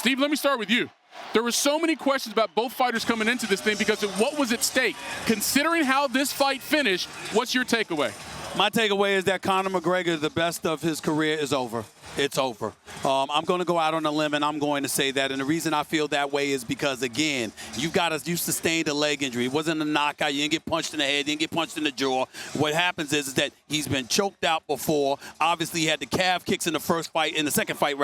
Steve, let me start with you. There were so many questions about both fighters coming into this thing because of what was at stake. Considering how this fight finished, what's your takeaway? My takeaway is that Conor McGregor, the best of his career, is over. It's over. I'm going to go out on a limb, and I'm going to say that. And the reason I feel that way is because, again, you sustained a leg injury. It wasn't a knockout. You didn't get punched in the head. You didn't get punched in the jaw. What happens is that he's been choked out before. Obviously, he had the calf kicks in the second fight,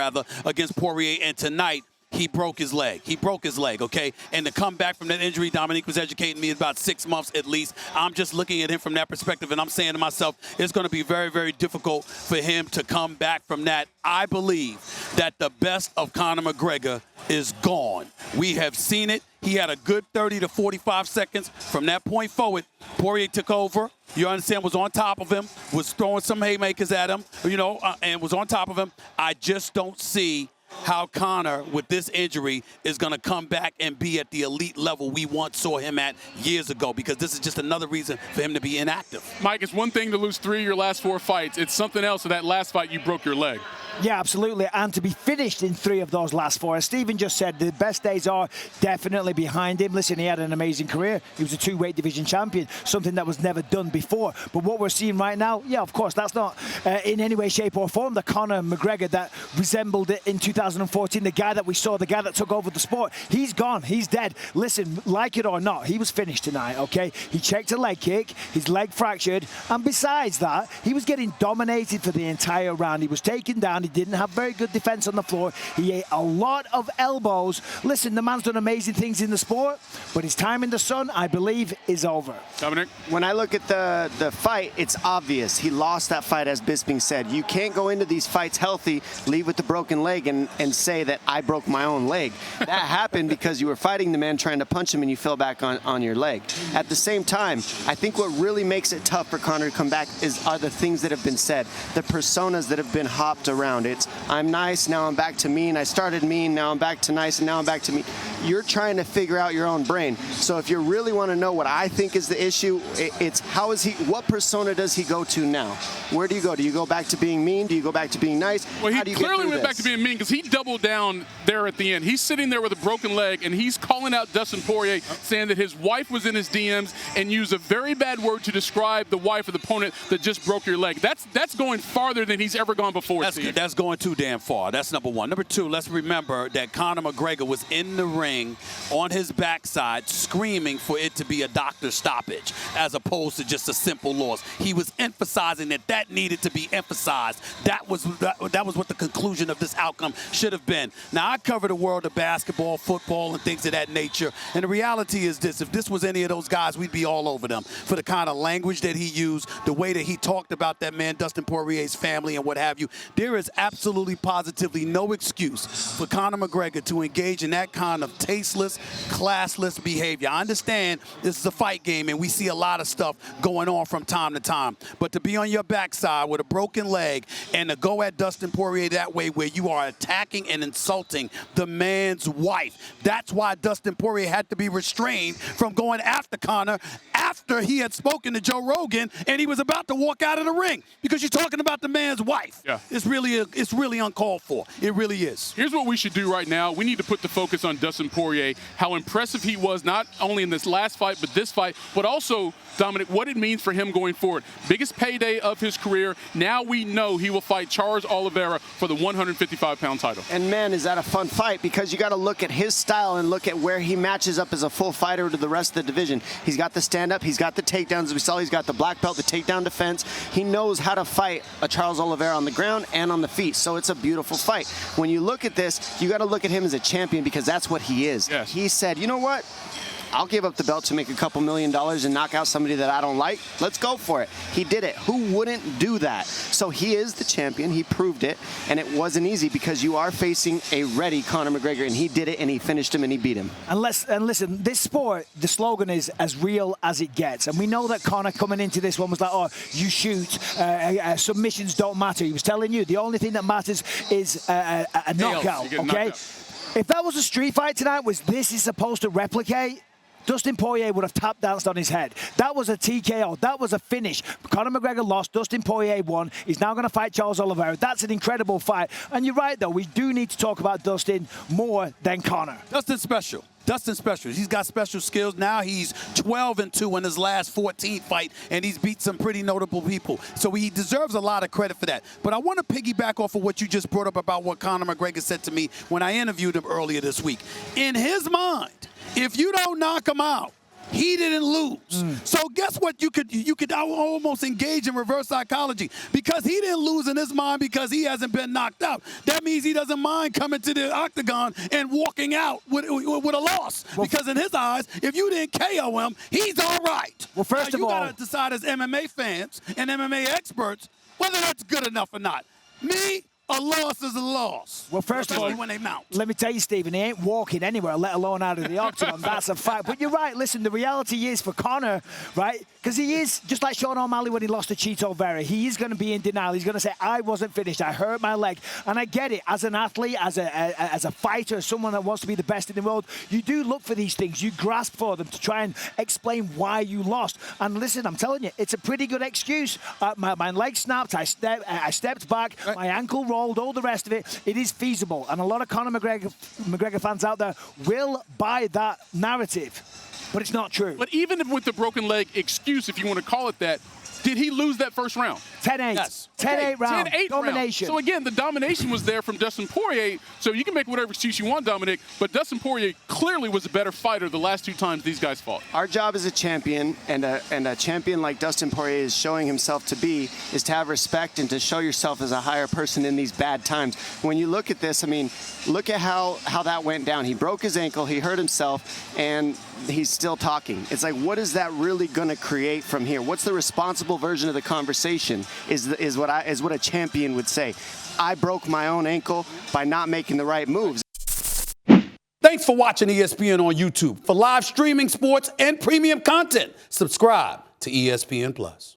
against Poirier. And tonight, he broke his leg. He broke his leg, okay? And to come back from that injury, Dominick was educating me about 6 months at least. I'm just looking at him from that perspective, and I'm saying to myself, it's going to be very, very difficult for him to come back from that. I believe that the best of Conor McGregor is gone. We have seen it. He had a good 30 to 45 seconds. From that point forward, Poirier took over. You understand, was on top of him, was throwing some haymakers at him, and was on top of him. I just don't see how Conor, with this injury, is going to come back and be at the elite level we once saw him at years ago, because this is just another reason for him to be inactive. Mike, it's one thing to lose 3 of your last 4 fights. It's something else. In that last fight, you broke your leg. Yeah, absolutely. And to be finished in 3 of those last 4, as Stephen just said, the best days are definitely behind him. Listen, he had an amazing career. He was a 2-weight division champion, something that was never done before. But what we're seeing right now, yeah, of course, that's not in any way, shape or form the Conor McGregor that resembled it in 2014, the guy that we saw, the guy that took over the sport. He's gone. He's dead. Listen, like it or not, he was finished tonight, okay? He checked a leg kick, his leg fractured, and besides that, he was getting dominated for the entire round. He was taken down. He didn't have very good defense on the floor. He ate a lot of elbows. Listen, the man's done amazing things in the sport, but his time in the sun, I believe, is over. Dominick? When I look at the fight, it's obvious. He lost that fight, as Bisping said. You can't go into these fights healthy, leave with the broken leg, and say that I broke my own leg. That happened because you were fighting the man, trying to punch him, and you fell back on your leg. At the same time, I think what really makes it tough for Conor to come back are the things that have been said, the personas that have been hopped around. It's, I'm nice, now I'm back to mean. I started mean, now I'm back to nice, and now I'm back to mean. You're trying to figure out your own brain. So if you really want to know what I think is the issue, it's how is he, what persona does he go to now? Where do you go? Do you go back to being mean? Do you go back to being nice? Well, how he clearly went back to being mean because he doubled down there at the end. He's sitting there with a broken leg, and he's calling out Dustin Poirier, saying that his wife was in his DMs and used a very bad word to describe the wife of the opponent that just broke your leg. That's going farther than he's ever gone before, Steve. That's going too damn far. That's number one. Number two, let's remember that Conor McGregor was in the ring on his backside screaming for it to be a doctor stoppage as opposed to just a simple loss. He was emphasizing that needed to be emphasized. That was what the conclusion of this outcome should have been. Now, I cover the world of basketball, football, and things of that nature, and the reality is this: if this was any of those guys, we'd be all over them for the kind of language that he used, the way that he talked about that man, Dustin Poirier's family, and what have you. There is absolutely positively no excuse for Conor McGregor to engage in that kind of tasteless, classless behavior. I understand this is a fight game and we see a lot of stuff going on from time to time, but to be on your backside with a broken leg and to go at Dustin Poirier that way, where you are attacking and insulting the man's wife, that's why Dustin Poirier had to be restrained from going after Conor after he had spoken to Joe Rogan and he was about to walk out of the ring, because you're talking about the man's wife. Yeah. It's really uncalled for. It really is. Here's what we should do right now. We need to put the focus on Dustin Poirier, how impressive he was not only in this last fight, but this fight, but also, Dominick, what it means for him going forward. Biggest payday of his career. Now we know he will fight Charles Oliveira for the 155-pound title. And man, is that a fun fight, because you got to look at his style and look at where he matches up as a full fighter to the rest of the division. He's got the stand-up, he's got the takedowns, as we saw, he's got the black belt, the takedown defense. He knows how to fight a Charles Oliveira on the ground and on the feet, so it's a beautiful fight. When you look at this, you got to look at him as a champion, because that's what he is. Yes. He said, you know what? I'll give up the belt to make a couple $1 million and knock out somebody that I don't like. Let's go for it. He did it. Who wouldn't do that? So he is the champion. He proved it. And it wasn't easy, because you are facing a ready Conor McGregor, and he did it, and he finished him, and he beat him. And listen, this sport, the slogan is as real as it gets. And we know that Conor coming into this one was like, oh, you shoot, submissions don't matter. He was telling you the only thing that matters is a knockout, okay? If that was a street fight tonight, this is supposed to replicate, Dustin Poirier would have tap danced on his head. That was a TKO. That was a finish. Conor McGregor lost. Dustin Poirier won. He's now going to fight Charles Oliveira. That's an incredible fight. And you're right, though. We do need to talk about Dustin more than Conor. Dustin's special. Dustin's special. He's got special skills. Now he's 12-2 in his last 14th fight, and he's beat some pretty notable people. So he deserves a lot of credit for that. But I want to piggyback off of what you just brought up about what Conor McGregor said to me when I interviewed him earlier this week. In his mind, if you don't knock him out, he didn't lose. So guess what? You could almost engage in reverse psychology because he didn't lose in his mind because he hasn't been knocked out. That means he doesn't mind coming to the octagon and walking out with a loss. Because in his eyes, if you didn't KO him, he's all right. Well, first of all, you got to decide as MMA fans and MMA experts whether that's good enough or not. Me, a loss is a loss. Well, first of all, when they mount. Let me tell you, Stephen, he ain't walking anywhere, let alone out of the octagon. That's a fact. But you're right. Listen, the reality is for Conor, right, because he is, just like Sean O'Malley when he lost to Chito Oliveira, he is going to be in denial. He's going to say, I wasn't finished. I hurt my leg. And I get it. As an athlete, as a fighter, as someone that wants to be the best in the world, you do look for these things. You grasp for them to try and explain why you lost. And listen, I'm telling you, it's a pretty good excuse. My leg snapped. I stepped back. Right. My ankle rolled. All the rest of it. It is feasible. And a lot of Conor McGregor fans out there will buy that narrative. But it's not true. But even with the broken leg excuse, if you want to call it that, did he lose that first round? 10-8. Yes. 10-8 round. 10-8 domination. Round. So again, the domination was there from Dustin Poirier. So you can make whatever excuse you want, Dominic, but Dustin Poirier clearly was a better fighter the last two times these guys fought. Our job as a champion, and a champion like Dustin Poirier is showing himself to be, is to have respect and to show yourself as a higher person in these bad times. When you look at this, I mean, look at how that went down. He broke his ankle, he hurt himself, and he's still talking. It's like, what is that really going to create from here? What's the responsible version of the conversation is what a champion would say. I broke my own ankle by not making the right moves. Thanks for watching ESPN on YouTube. For live streaming sports and premium content, subscribe to ESPN+.